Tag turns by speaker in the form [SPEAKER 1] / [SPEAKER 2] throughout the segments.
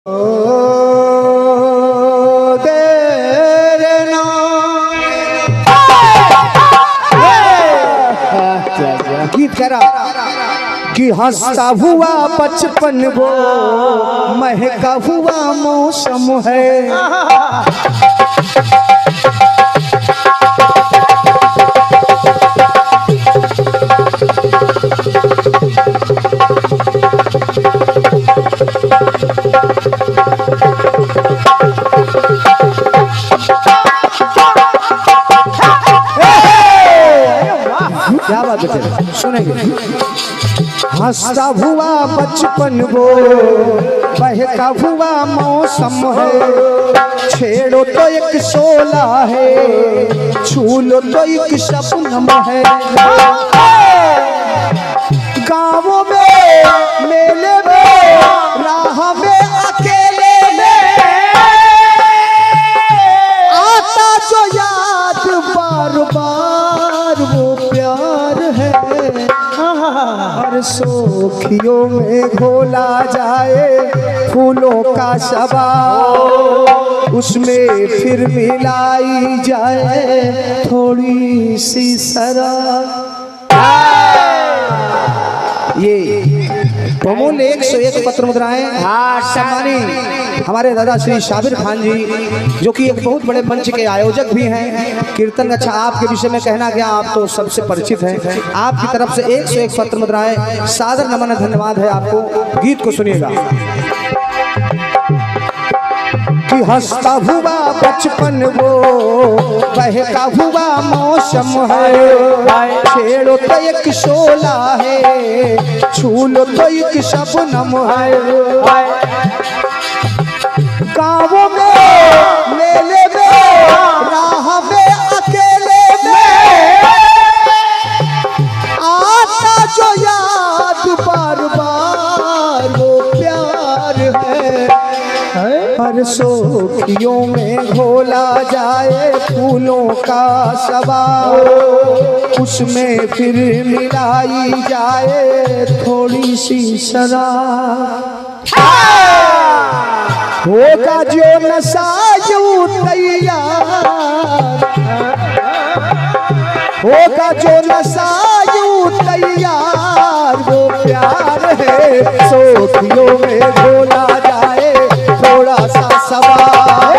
[SPEAKER 1] गीत करा कि हंसता हुआ बचपन वो महका हुआ मौसम है। क्या बात है, सुनेंगे। हंसता हुआ बचपन वो बहका हुआ मौसम है। छेड़ो तो एक शोला है, छू लो तो एक शबनम है। गाँवों में मेले में राह में अकेले में आता जो याद बार बार वो प्यार है। हर सोखियों में घोला जाए फूलों का सबा, उसमें फिर मिलाई जाए थोड़ी सी शराब। ये प्रमोल 101 पत्र मुद्राएं सम्मानी हमारे दादा श्री शाबिर खान जी, जो कि एक बहुत बड़े मंच के आयोजक भी हैं। कीर्तन अच्छा आपके विषय में कहना गया, आप तो सबसे परिचित हैं। आपकी तरफ से 101 पत्र मुद्राएं सादर नमन धन्यवाद है आपको। गीत को सुनिएगा कि हंसता हुआ बचपन वो बहका हुआ मौसम है। छेड़ो तो एक शोला है, छू लो तो एक शबनम है। गाँवों में मेले में राह में अकेले में आता जो याद बार बार वो प्यार है। हर सोखियों में घोला जाए फूलों का सबा, उसमें फिर मिलाई जाए थोड़ी सी शराब। होगा जो नशा यूं तैयार, होगा जो नशा यूं तैयार वो प्यार है। सोखियों में घोला जाए थोड़ा सा सवार,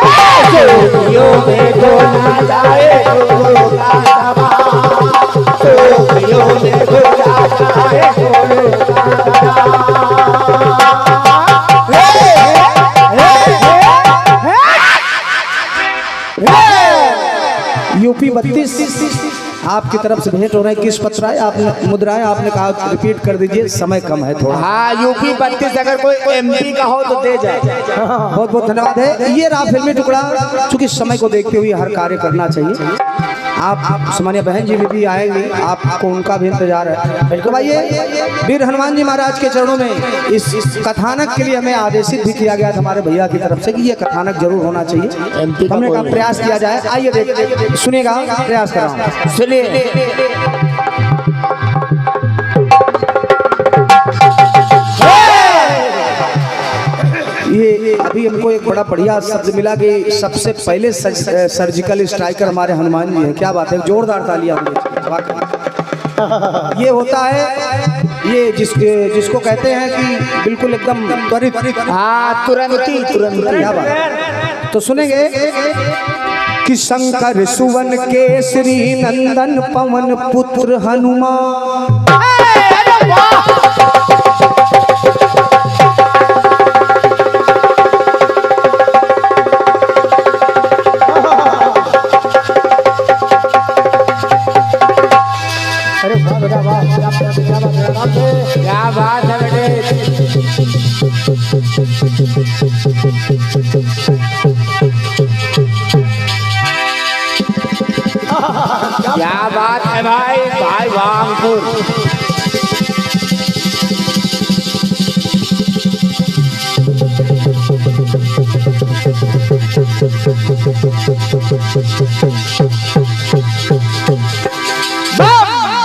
[SPEAKER 1] सोखियों में घोला जाए थोड़ा सवार, सोखियों में घोला जाए थोड़ा यूपी 32 आपकी तरफ से भेंट हो रहा है। किस पत्र है आपने मुद्राएं आपने कहा रिपीट कर दीजिए, समय कम है थोड़ा।
[SPEAKER 2] हाँ, यूपी 32 अगर कोई एमपी का हो तो दे जाए।
[SPEAKER 1] बहुत बहुत धन्यवाद है। ये रहा फिल्मी टुकड़ा, चूंकि समय को देखते हुए हर कार्य करना चाहिए। आप सामान्य बहन जी भी आएंगे, आपको उनका भी इंतजार है। तो भाई वीर हनुमान जी महाराज के चरणों में इस कथानक के लिए हमें आदेशित भी किया गया था हमारे भैया की तरफ से कि ये कथानक जरूर होना चाहिए। हमने कहा प्रयास किया जाए। आइए देख सुनिएगा, प्रयास कर रहा हूँ, सुनिए। ये अभी हमको एक बड़ा बढ़िया शब्द मिला कि सबसे पहले सर्जिकल स्ट्राइकर हमारे हनुमान जी हैं। क्या बात है, जोरदार तालियां। ये होता है ये जिसको कहते हैं कि बिल्कुल एकदम त्वरित,
[SPEAKER 2] हाँ तुरंती।
[SPEAKER 1] क्या बात। तो सुनेंगे कि शंकर सुवन केसरी नंदन पवन पुत्र हनुमान।
[SPEAKER 2] क्या बात है बेटे, क्या बात है भाई वांगपुर।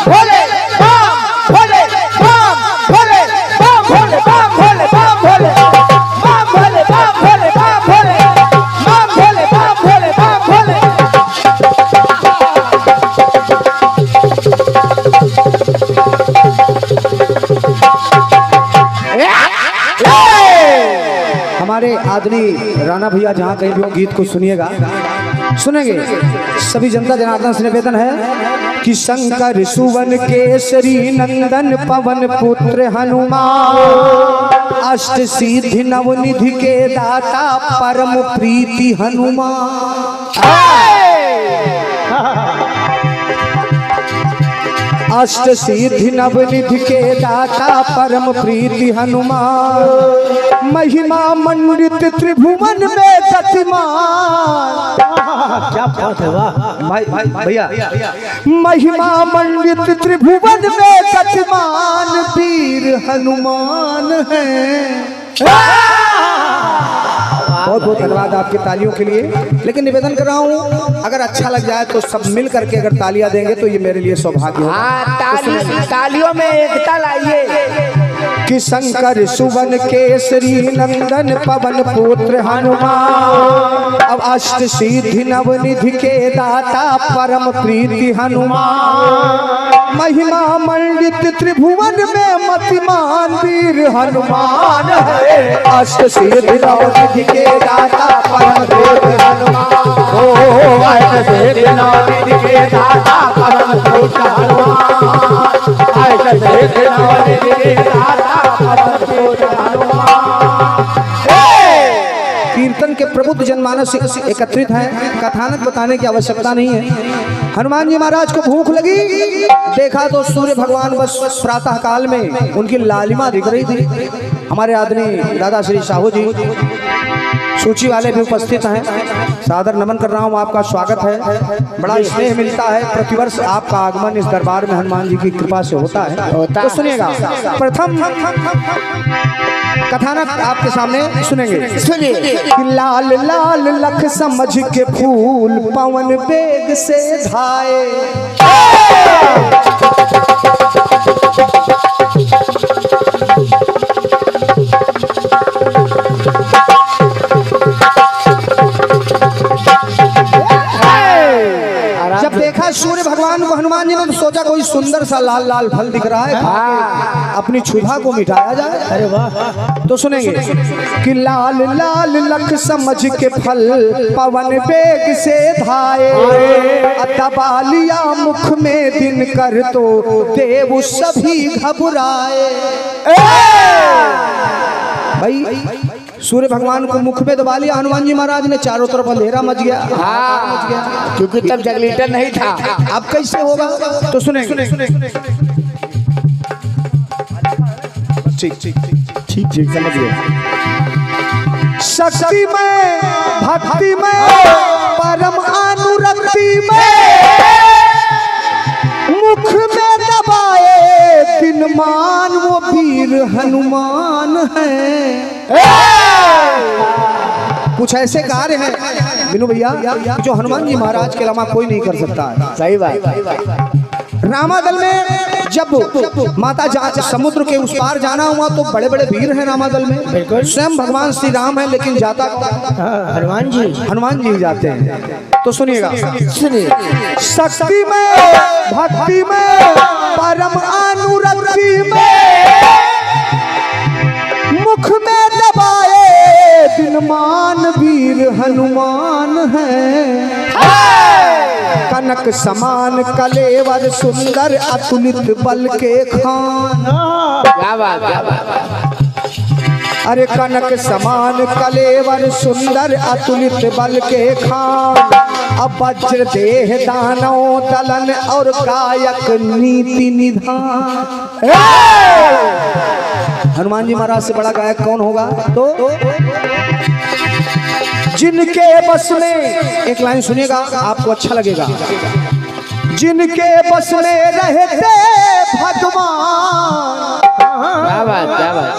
[SPEAKER 2] भोले
[SPEAKER 1] हमारे आदरणीय राणा भैया जहाँ कहीं भी वो गीत को सुनिएगा, सुनेंगे सभी जनता जनार्दन से निवेदन है कि शंकर सुवन केसरी नंदन पवन पुत्र हनुमान, अष्ट सिद्धि नवनिधि के दाता परम प्रीति हनुमान। अष्ट सिद्धि नवनिधि के दाता परम प्रीति हनुमान, महिमा मंडित त्रिभुवन में गतिमान।
[SPEAKER 2] क्या बात है, वाह
[SPEAKER 1] भाई भैया, महिमा मंडित त्रिभुवन में गतिमान वीर हनुमान है। बहुत बहुत धन्यवाद आपकी तालियों के लिए। लेकिन निवेदन कर रहा हूँ, अगर अच्छा लग जाए तो सब मिल करके अगर तालियां देंगे तो ये मेरे लिए सौभाग्य होगा।
[SPEAKER 2] हाँ, तालियों में एकता लाइए।
[SPEAKER 1] कि शंकर सुवन केसरी नंदन पवन पुत्र हनुमान, अब अष्ट सिद्धि नवनिधि के दाता परम प्रीति हनुमान, महिमा मंडित त्रिभुवन में मतिमान वीर हनुमान है। अष्ट सिद्धि नवनिधि के दाता परम प्रीति हनुमान, ओ अष्ट सिद्धि नवनिधि के दाता परम प्रीति हनुमान, अष्ट सिद्धि नवनिधि के दाता परम प्रीति हनुमान। कीर्तन के प्रबुद्ध जनमानस एकत्रित हैं, कथानक बताने की आवश्यकता नहीं है। हनुमान जी महाराज को भूख लगी, देखा तो सूर्य भगवान बस प्रातः काल में उनकी लालिमा दिख रही थी। हमारे आदरणीय दादा श्री साहू जी सूची वाले भी उपस्थित हैं, सादर नमन कर रहा हूँ, आपका स्वागत है। बड़ा स्नेह मिलता है, प्रतिवर्ष आपका आगमन इस दरबार में हनुमान जी की कृपा से होता है। तो सुनिएगा, प्रथम कथानक आपके सामने सुनेंगे।
[SPEAKER 2] सुनिए।
[SPEAKER 1] लाल लाल लख समझ के फूल पवन वेग से धाए, जब देखा सूर्य भगवान को हनुमान जी ने तो सोचा कोई सुंदर सा लाल लाल फल दिख रहा है, अपनी क्षुधा को मिटाया जाए।
[SPEAKER 2] अरे वाह,
[SPEAKER 1] तो सुनेंगे कि लाल लाल लख समझ के फल पवन वेग से धाए, दबा लिया मुख में दिन कर तो देव सभी घबराए। भाई सूर्य भगवान को मुख में दबा लिया हनुमान जी महाराज ने, चारों तरफ अंधेरा मच गया।
[SPEAKER 2] हाँ, क्योंकि तब जगलीटर नहीं था।
[SPEAKER 1] अब कैसे होगा? तो सुनेंगे। ठीक समझ गए। शक्ति में भक्ति में परम अनुरक्ति में, मुख में दबाए दिन मान वो वीर हनुमान है। कुछ ऐसे कार्य हैं बिनु भैया जो हनुमान जी महाराज के अलावा कोई नहीं कर सकता है।
[SPEAKER 2] सही बात।
[SPEAKER 1] रामादल में जब माता समुद्र के उस पार जाना हुआ तो बड़े बड़े वीर हैं रामादल में, स्वयं भगवान श्री राम है, लेकिन जाता हनुमान जी जाते हैं। तो सुनिएगा, शक्ति में भक्ति में परम अनुरक्ति में, मुख में दबाए दिनमान वीर हनुमान है। कनक समान कलेवर सुंदर अतुलित बल के खान।
[SPEAKER 2] क्या बात, क्या बात।
[SPEAKER 1] अरे कनक समान कलेवर सुंदर अतुलित बल के खान, अब वज्र देह दानव दलन और गायक नीति निधान। हनुमान जी महाराज से बड़ा गायक कौन होगा? तो जिनके बस में, एक लाइन सुनिएगा आपको अच्छा लगेगा, जिनके बस में रहते भगवान।
[SPEAKER 2] क्या बात, क्या बात।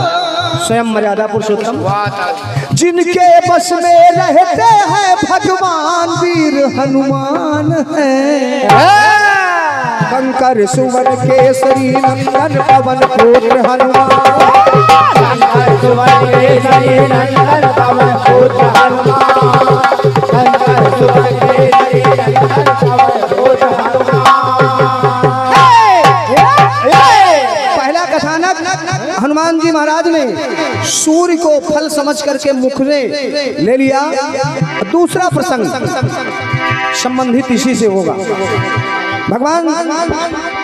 [SPEAKER 1] स्वयं मर्यादा पुरुषोत्तम, जिनके बस में रहते हैं भगवान वीर हनुमान है। शंकर सुवन केसरी नंदन पवन पुत्र हनुमान, शंकर सुवन केसरी नंदन पवन पुत्र हनुमान, शंकर सुवन केसरी नंदन पवन पुत्र हनुमान। पहला कथानक हनुमान जी महाराज ने सूर्य को फल समझ समझ करके मुख ने ले लिया। दूसरा प्रसंग संबंधित इसी से होगा। भगवान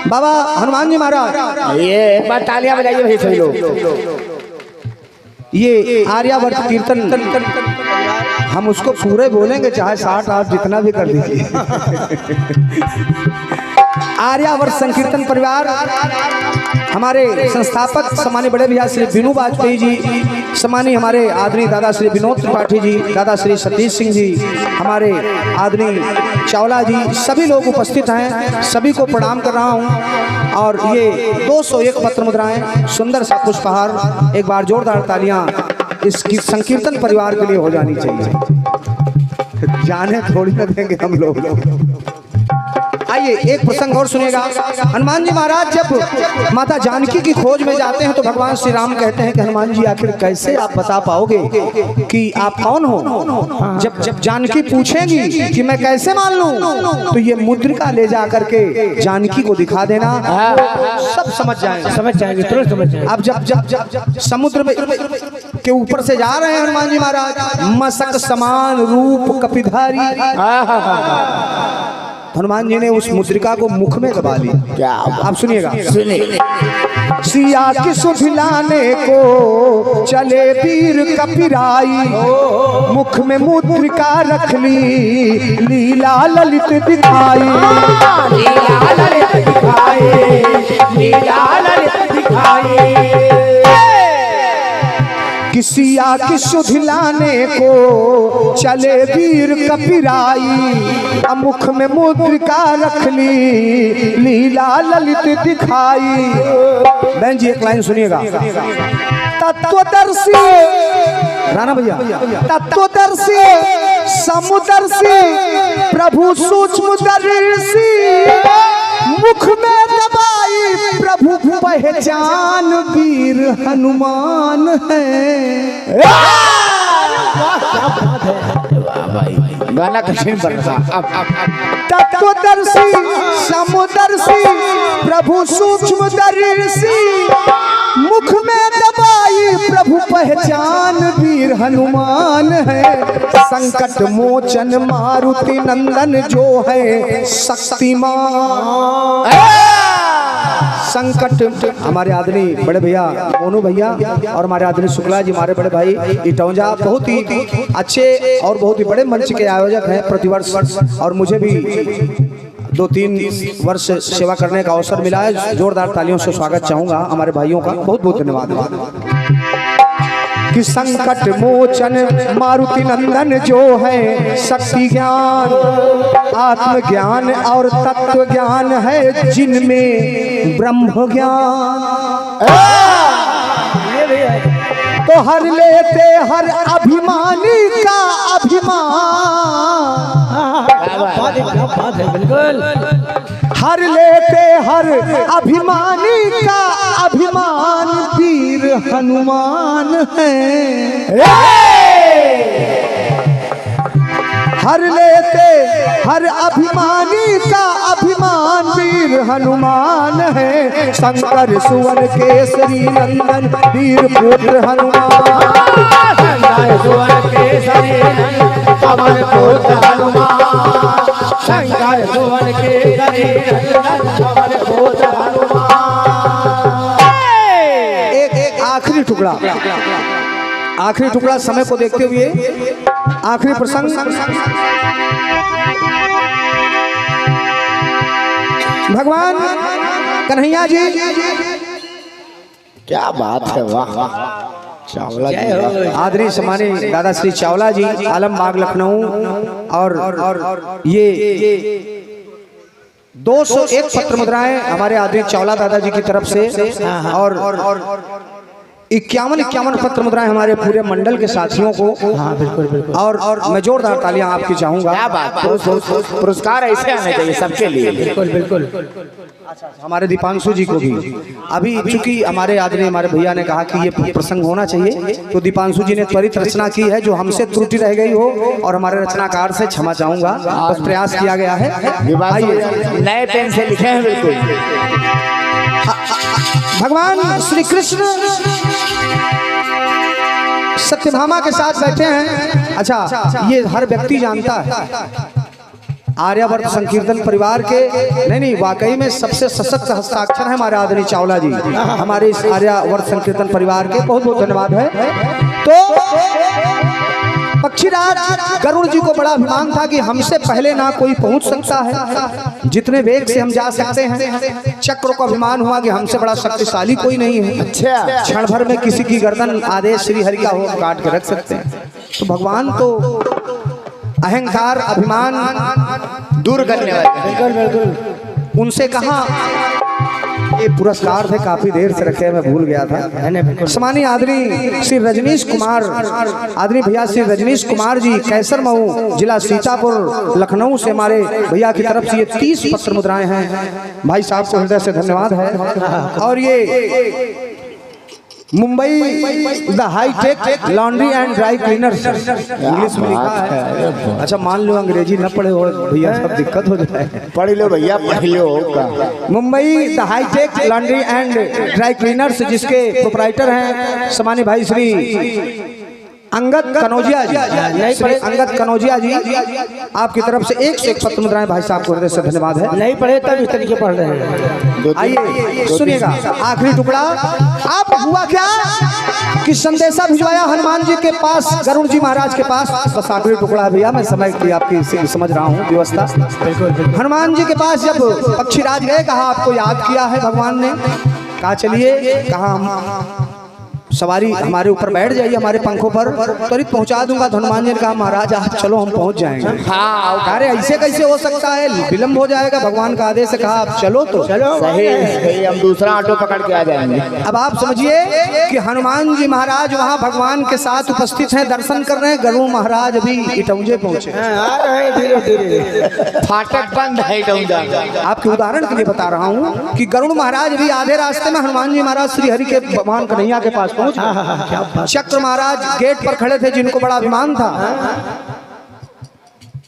[SPEAKER 1] बाबा हनुमान जी महाराज,
[SPEAKER 2] ये एक बार तालियां बजाइए भाई सभी लोग।
[SPEAKER 1] ये आर्यावर्त कीर्तन हम उसको पूरे बोलेंगे, चाहे 60 आप जितना भी कर दीजिए। आर्यावर्त संकीर्तन परिवार, हमारे संस्थापक सम्मानीय बड़े भैया श्री विनू वाजपेयी जी, सम्मानीय हमारे आदरणीय दादा श्री विनोद त्रिपाठी जी, दादा श्री सतीश सिंह जी, हमारे आदरणीय चावला जी, सभी लोग उपस्थित हैं, सभी को प्रणाम कर रहा हूं। और ये 201 पत्र मुद्राएं, सुंदर सा पुष्पहार, एक बार जोरदार तालियां इस संकीर्तन परिवार के लिए हो जानी चाहिए। जाने थोड़ी ना देंगे हम लोग। आइए एक प्रसंग और सुनिएगा। हनुमान जी महाराज जब माता जानकी की खोज में जाते हैं तो भगवान श्री राम कहते हैं कि हनुमान जी आखिर कैसे आप बता पाओगे कि आप कौन हो। जब जानकी पूछेगी कि मैं कैसे मान लूं, तो ये मुद्रिका ले जा करके जानकी को दिखा देना, सब समझ जाएंगे तुरंत समझ जाएंगे। अब जब समुद्र में के ऊपर से जा रहे हैं हनुमान जी महाराज, मसक समान रूप कपिधारी, हनुमान जी ने उस मुद्रिका को मुख में दबा ली।
[SPEAKER 2] क्या
[SPEAKER 1] आप सुनिएगा।
[SPEAKER 2] सुनिए।
[SPEAKER 1] सिया की सुध लाने को चले वीर कपिराई, मुख में मुद्रिका रख ली, लीला ललित दिखाई,
[SPEAKER 2] लीला ललित दिखाई, लीला ललित दिखाई।
[SPEAKER 1] किसिया की सुध लाने को चले वीर कपिराई, मुख में मुद्रिका रख ली, लीला ललित दिखाई। बहन जी एक लाइन सुनिएगा। तत्वदर्शी राणा भैया, तत्वदर्शी समुदर्शी प्रभु सूक्ष्मदर्शी, मुख में दबाई प्रभु पहचान वीर हनुमान है।
[SPEAKER 2] गाना कठिन पड़ रहा।
[SPEAKER 1] तत्वदर्शी समुदर्शी प्रभु सूक्ष्मदर्शी, मुख में दबाई प्रभु पहचान वीर हनुमान है। संकट मोचन मारुति नंदन जो है शक्तिमान। संकट हमारे आदरणीय बड़े भैया मोनू भैया और हमारे आदरणीय शुक्ला जी, हमारे बड़े भाई इटौजा, बहुत ही अच्छे और बहुत ही बड़े मंच के आयोजक हैं प्रतिवर्ष, और मुझे भी 2-3 वर्ष सेवा करने का अवसर मिला है। जोरदार तालियों से स्वागत चाहूंगा हमारे भाइयों का, बहुत बहुत धन्यवाद। कि संकट मोचन मारुति नंदन जो है शक्ति ज्ञान, आत्म ज्ञान और तत्व ज्ञान है जिनमें ब्रह्म ज्ञान। तो हर लेते हर अभिमानी का अभिमान,
[SPEAKER 2] बिल्कुल
[SPEAKER 1] हर लेते हर अभिमानी का अभिमान वीर हनुमान है। हर लेते हर अभिमानी का अभिमान वीर हनुमान है। शंकर सुवन केसरी नंदन वीर पुत्र हनुमान,
[SPEAKER 2] शंकर सुवन केसरी नंदन पवन पुत्र हनुमान, शंकर सुवन केसरी नंदन पवन पुत्र हनुमान।
[SPEAKER 1] एक आखिरी टुकड़ा समय को देखते हुए आखिरी प्रसंग। भगवान कन्हैया जी, क्या बात है, वाह चावला जी, आदरणीय सम्मानीय दादा श्री चावला जी, आलमबाग लखनऊ, और ये 201 पत्र मुद्राएं हमारे आदरणीय चावला दादा जी की तरफ से, और 51 पत्र मुद्राएं हमारे पूरे मंडल के साथियों को। हाँ बिल्कुल बिल्कुल। और मैं जोरदार तालियां आपकी चाहूंगा।
[SPEAKER 2] क्या बात, पुरस्कार ऐसे आने चाहिए सबके लिए।
[SPEAKER 1] बिल्कुल बिल्कुल। हमारे दीपांशु जी को भी अभी, चूंकि हमारे आदरणीय हमारे भैया ने कहा कि ये प्रसंग होना चाहिए, तो दीपांशु जी ने त्वरित रचना की है, जो हमसे त्रुटि रह गई हो और हमारे रचनाकार से क्षमा चाहूंगा, बस प्रयास किया गया है।
[SPEAKER 2] नए पेन से लिखे हैं बिल्कुल।
[SPEAKER 1] भगवान श्री कृष्ण सत्यभामा के साथ बैठे हैं। अच्छा, ये हर व्यक्ति जानता है आर्यावर्त संकीर्तन परिवार के नहीं वाकई में सबसे सशक्त हस्ताक्षर है हमारे आदरणीय चावला जी, हमारे इस आर्यावर्त संकीर्तन परिवार के बहुत बहुत धन्यवाद है। तो पक्षीराज गरुड़ जी को बड़ा अभिमान था कि हमसे पहले ना कोई पहुंच सकता है, जितने वेग से हम जा सकते हैं। चक्र को अभिमान हुआ कि हमसे बड़ा शक्तिशाली कोई नहीं है।
[SPEAKER 2] अच्छा,
[SPEAKER 1] क्षण भर में किसी की गर्दन आदेश श्री हरि का हो काट के रख सकते हैं। तो भगवान तो अहंकार अभिमान
[SPEAKER 2] दूर करने वाले।
[SPEAKER 1] उनसे कहा ये पुरस्कार थे, काफी देर से रखे, मैं भूल गया था। सम्मानीय आदरणीय श्री रजनीश कुमार, आदरणीय भैया श्री रजनीश कुमार जी कैसर मऊ जिला सीतापुर लखनऊ से हमारे भैया की तरफ से ये 30 पत्र मुद्राएं हैं। भाई साहब को हृदय से धन्यवाद है। और ये Mumbai the hi tech laundry and dry cleaners, English में लिखा है। अच्छा, मान लो अंग्रेजी न पढ़े हो भैया, सब दिक्कत हो जाए।
[SPEAKER 2] पढ़ लो भैया, पढ़ लो।
[SPEAKER 1] Mumbai the hi tech laundry and dry cleaners, जिसके प्रोपराइटर हैं सम्मानित भाई श्री अंगद कनौजिया जी, अंगद कनौजिया जी, आपकी तरफ से 101 पत्र मुद्राएं भाई साहब को हृदय से धन्यवाद है।
[SPEAKER 3] नहीं पढ़े तब इस तरीके पढ़ रहे हैं।
[SPEAKER 1] आइए सुनिएगा आखिरी टुकड़ा। आप हुआ क्या कि संदेशा भिजवाया हनुमान जी के पास, गरुड़ जी महाराज के पास। बस आखिरी टुकड़ा भैया, मैं समय की आपकी समझ रहा हूँ व्यवस्था। हनुमान जी के पास जब पक्षीराज गए, कहा आपको याद किया है भगवान ने, कहा चलिए, कहा सवारी हमारे ऊपर बैठ जाइए, हमारे पंखों पर त्वरित पहुंचा दूंगा। तो हनुमान जी ने कहा महाराज आप चलो, हम पहुंच जाएंगे। अरे ऐसे कैसे हो सकता है, विलंब हो जाएगा। भगवान का आदेश है, कहा आप चलो तो चलो,
[SPEAKER 2] सही, हम दूसरा ऑटो पकड़ के आ जाएंगे।
[SPEAKER 1] अब आप समझिए कि हनुमान जी महाराज वहाँ भगवान के साथ उपस्थित हैं, दर्शन कर रहे हैं। गरुड़ महाराज अभी इटौंजे पहुंचे,
[SPEAKER 3] आ रहे हैं धीरे धीरे,
[SPEAKER 2] फाटक बंद है इटौंजा।
[SPEAKER 1] आपके उदाहरण के लिए बता रहा हूँ कि गरुड़ महाराज भी आधे रास्ते में हनुमान जी महाराज श्री हरि के भगवान कन्हैया के पास पहुंच। चक्र महाराज गेट पर खड़े थे, जिनको बड़ा अभिमान था।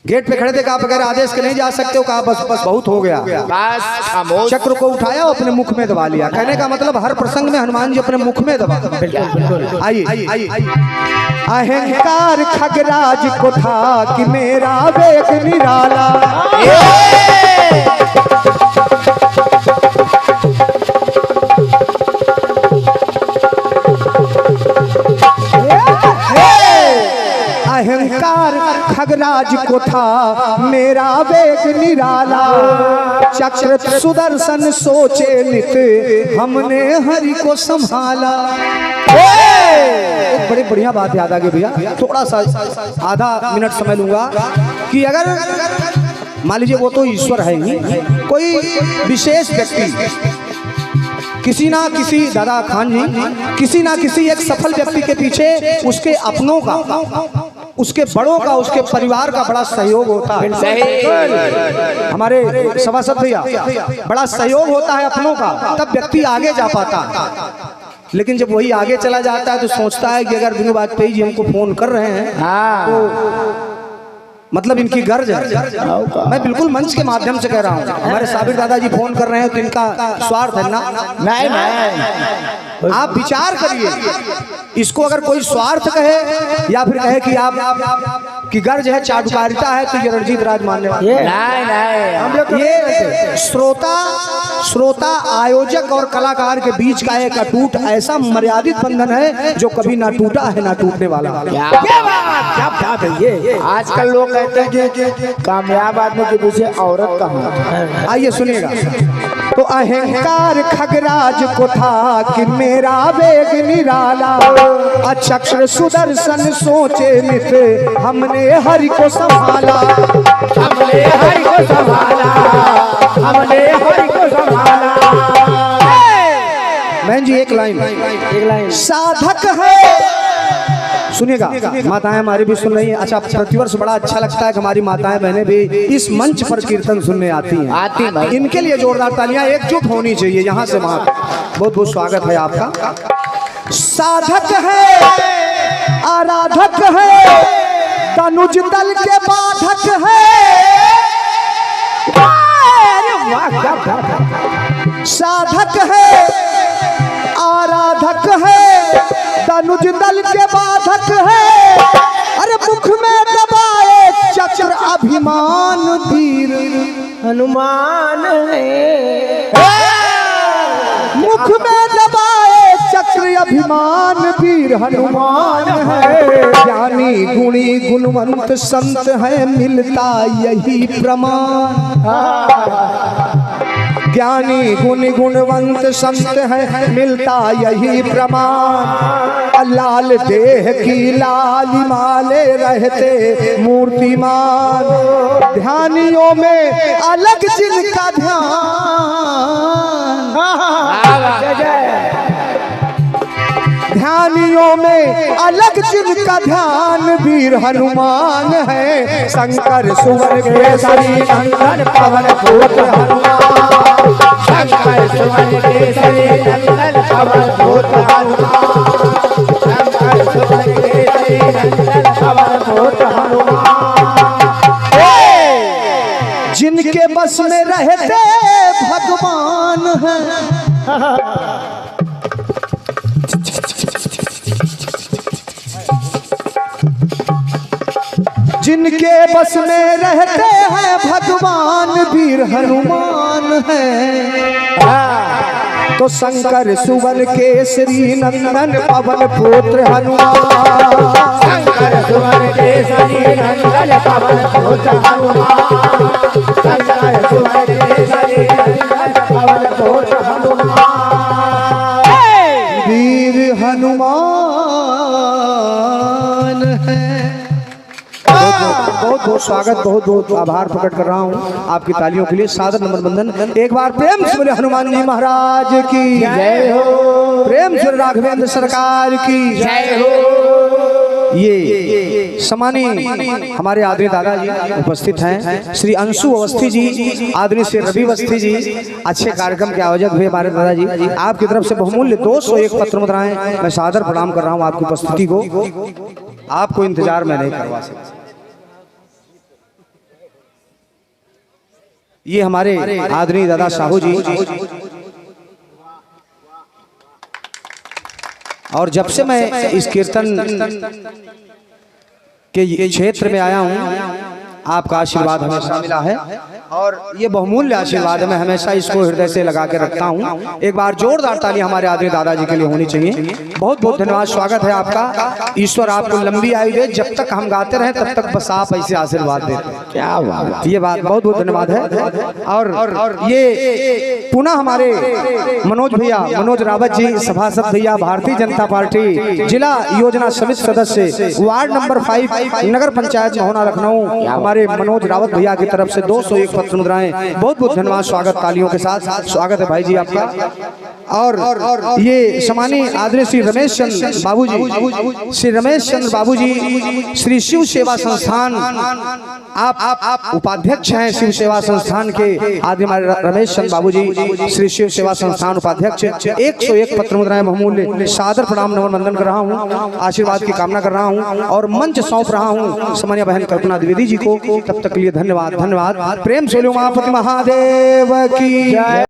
[SPEAKER 1] गेट पे खड़े थे, कहा बगैर आदेश के नहीं जा सकते हो। कहा बस बस बहुत हो गया,
[SPEAKER 2] बस।
[SPEAKER 1] चक्र को उठाया और अपने मुख में दबा लिया। कहने का मतलब हर प्रसंग में हनुमान जी अपने मुख में दबा। आइए, अहंकार खगराज को था कि मेरा वेग निराला, अहंकार खगराज को था मेरा वेग निराला, चक्र सुदर्शन सोचे नित हमने हरि को संभाला। एक बड़ी बढ़िया बात याद आ गई भैया, थोड़ा सा आधा मिनट समय लूंगा कि अगर मान लीजिए वो तो ईश्वर है ही, कोई विशेष व्यक्ति, किसी ना किसी दादा खान जी, किसी ना किसी एक सफल व्यक्ति के पीछे उसके अपनों का, उसके बड़ों का, उसके परिवार का बड़ा सहयोग होता है। हमारे सभासद भैया, बड़ा सहयोग होता है अपनों का, तब व्यक्ति आगे जा पाता। लेकिन जब वही आगे चला जाता है तो सोचता है कि अगर विनोद वाजपेयी जी हमको फोन कर रहे हैं तो मतलब इनकी गर्ज है। मैं बिल्कुल मंच के माध्यम से कह रहा हूँ, हमारे साबिर दादाजी फोन कर रहे हैं तो इनका स्वार्थ है ना? नहीं। आप विचार करिए, इसको अगर कोई स्वार्थ कहे या फिर कहे कि आप की गर्ज है, चाटुकारिता है, तो ये रणजीत राज मानने वाले नहीं। हम लोग ये श्रोता आयोजक और कलाकार के बीच का एक अटूट ऐसा मर्यादित बंधन है जो कभी ना टूटा है ना टूटने वाला।
[SPEAKER 3] क्या बात है ये।
[SPEAKER 2] आजकल लोग कहते हैं कि कामयाब आदमी के पीछे औरत कहाँ।
[SPEAKER 1] आइए सुनिएगा। तो अहंकार खगराज को था कि मेरा वेग निराला, अचक्र सुदर्शन सोचे नित हमने हरि को संभाला,
[SPEAKER 3] हमने हरि को संभाला, हमने हरि को संभाला।
[SPEAKER 1] बहन जी एक लाइन साधक है, सुनिएगा, माताएं हमारी भी सुन रही हैं। अच्छा, प्रतिवर्ष बड़ा अच्छा लगता है कि हमारी माताएं बहनें भी इस मंच पर कीर्तन सुनने आती हैं। इनके लिए जोरदार तालियां एकजुट होनी चाहिए यहाँ से वहां। बहुत बहुत स्वागत है आपका। साधक है, आराधक है, तनुज दल के बाधक है, साधक है, आराधक है, तनुज दल के बाधक है, अरे मुख में दबाए चक्र अभिमान वीर
[SPEAKER 3] हनुमान है,
[SPEAKER 1] मुख में दबाए चक्र अभिमान वीर हनुमान है। ज्ञानी गुणी गुणवंत संत है, मिलता यही प्रमाण। ज्ञानी गुणी गुणवंत संत है, मिलता यही प्रमाण। लाल देह की लालिमा ले रहते मूर्तिमान, ध्यानियों में अलग जिनका ध्यान, ध्यानियों में अलग जिनका ध्यान वीर हनुमान है। शंकर सुवन केसरी नंदन पवन पुत्र हनुमान,
[SPEAKER 3] शंकर सुवन केसरी नंदन पवन पुत्र हनुमान, शंकर सुवन केसरी नंदन पवन पुत्र हनुमान।
[SPEAKER 1] जिनके बस में रहते भगवान हैं, जिनके बस में रहते हैं भगवान वीर हनुमान है। तो शंकर सुवन केसरी नंदन पवन पुत्र हनुमान,
[SPEAKER 3] शंकर सुवन केसरी नंदन पवन पुत्र हनुमान, शंकर सुवन केसरी नंदन पवन पुत्र हनुमान।
[SPEAKER 1] वीर हनुमान है। बहुत बहुत स्वागत, बहुत बहुत आभार प्रकट कर रहा हूँ आपकी तालियों के लिए। सादर नमन बंदन। एक बार प्रेम से बोले हनुमान जी महाराज की
[SPEAKER 3] जय हो,
[SPEAKER 1] प्रेम से राघवेंद्र सरकार की
[SPEAKER 3] जय हो।
[SPEAKER 1] ये सम्मानीय हमारे आदरणीय दादाजी उपस्थित हैं, श्री अंशु अवस्थी जी, आदरणीय श्री रवि अवस्थी जी, अच्छे कार्यक्रम के आयोजक हुए हमारे दादाजी। आपकी तरफ से बहुमूल्य 201 पत्र मुद्राएं मैं सादर प्रणाम कर रहा हूँ आपकी उपस्थिति को। आपको इंतजार में नहीं करवा सकता। ये हमारे आदरणीय दादा साहू जी, और जब से मैं इस कीर्तन के क्षेत्र में आया हूँ आपका आशीर्वाद हमेशा मिला है, और ये बहुमूल्य आशीर्वाद है। मैं हमेशा इसको हृदय से लगा के रखता हूँ। एक बार जोरदार ताली हमारे आदरणीय दादाजी के लिए होनी चाहिए। बहुत बहुत धन्यवाद, स्वागत है आपका। ईश्वर आपको लंबी आयु दे, जब तक हम गाते रहे तब तक बस आप ऐसे आशीर्वाद देते हैं।
[SPEAKER 3] क्या बात,
[SPEAKER 1] ये बात बहुत बहुत धन्यवाद है। और ये पुनः हमारे मनोज भैया, मनोज रावत जी, सभासद भैया, भारतीय जनता पार्टी जिला योजना समिति सदस्य, वार्ड नंबर 5, नगर पंचायत महोना लखनऊ, हमारे मनोज रावत भैया की तरफ से 201 पत्र मुद्राएं। बहुत बहुत धन्यवाद, स्वागत तालियों के साथ स्वागत है भाई जी आपका। और ये सम्मानीय आदरणीय श्री रमेश चंद्र बाबूजी, श्री रमेश चंद्र बाबूजी, श्री शिव सेवा संस्थान, आप उपाध्यक्ष हैं शिव सेवा संस्थान के। आदरणीय रमेश चंद्र बाबूजी, श्री शिव सेवा संस्थान उपाध्यक्ष, 101 पत्र मुद्राएं बहुमूल्य सादर प्रणाम नमन वंदन कर रहा हूँ, आशीर्वाद की कामना कर रहा हूँ, और मंच सौंप रहा हूँ सम्मानीय बहन कल्पना द्विवेदी जी को। तब तक के लिए धन्यवाद, धन्यवाद। प्रेम से उमापति महादेव की।